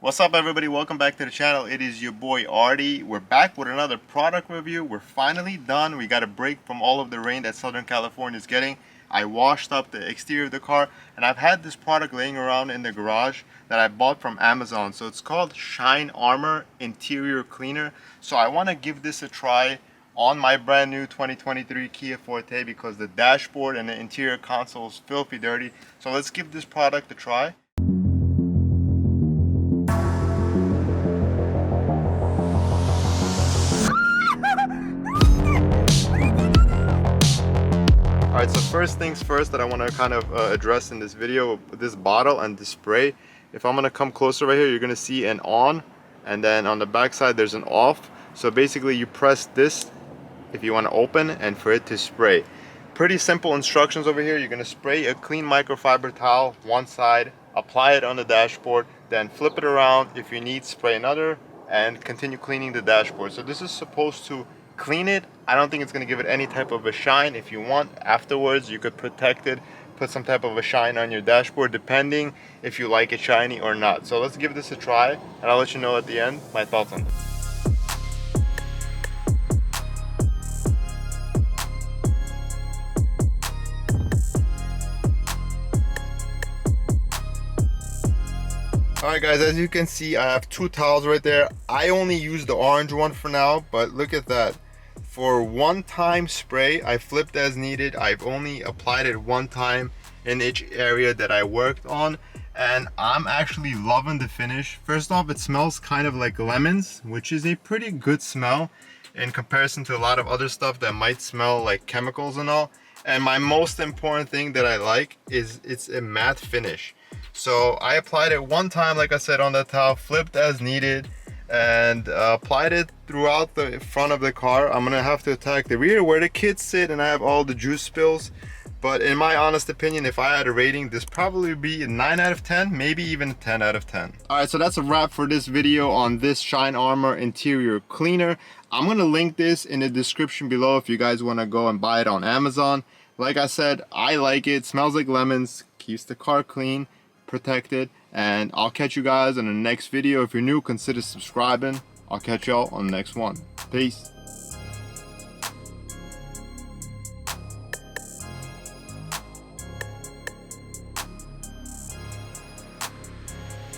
What's up everybody, welcome back to the channel. It is your boy Artie. We're back with another product review. We're finally done. We got a break from all of the rain that Southern California is getting. I washed up the exterior of the car and I've had this product laying around in the garage that I bought from Amazon. So it's called Shine Armor Interior Cleaner. So I want to give this a try on my brand new 2023 Kia Forte because the dashboard and the interior console is filthy dirty. So let's give this product a try. Alright, so first things first that I want to kind of address in this video, this bottle and the spray. If I'm going to come closer right here, you're going to see an on, and then on the back side there's an off. So basically you press this if you want to open and for it to spray. Pretty simple instructions over here. You're going to spray a clean microfiber towel one side, apply it on the dashboard, then flip it around. If you need, spray another and continue cleaning the dashboard. So this is supposed to clean it. I don't think it's going to give it any type of a shine. If you want, afterwards you could protect it, put some type of a shine on your dashboard depending if you like it shiny or not. So let's give this a try and I'll let you know at the end my thoughts on this. Alright guys, as you can see I have two towels right there. I only use the orange one for now, but look at that. For one time spray, I flipped as needed. I've only applied it one time in each area that I worked on, and I'm actually loving the finish. First off, it smells kind of like lemons, which is a pretty good smell in comparison to a lot of other stuff that might smell like chemicals and all. And my most important thing that I like is it's a matte finish. So I applied it one time, like I said, on the towel, flipped as needed, and applied it throughout the front of the car. I'm gonna have to attack the rear where the kids sit and I have all the juice spills. But in my honest opinion, if I had a rating, this probably would be a 9 out of 10, maybe even a 10 out of 10. Alright, so that's a wrap for this video on this Shine Armor Interior Cleaner. I'm gonna link this in the description below if you guys wanna go and buy it on Amazon. Like I said, I like it. Smells like lemons, keeps the car clean, protected, and I'll catch you guys in the next video. If you're new, consider subscribing. I'll catch y'all on the next one. Peace.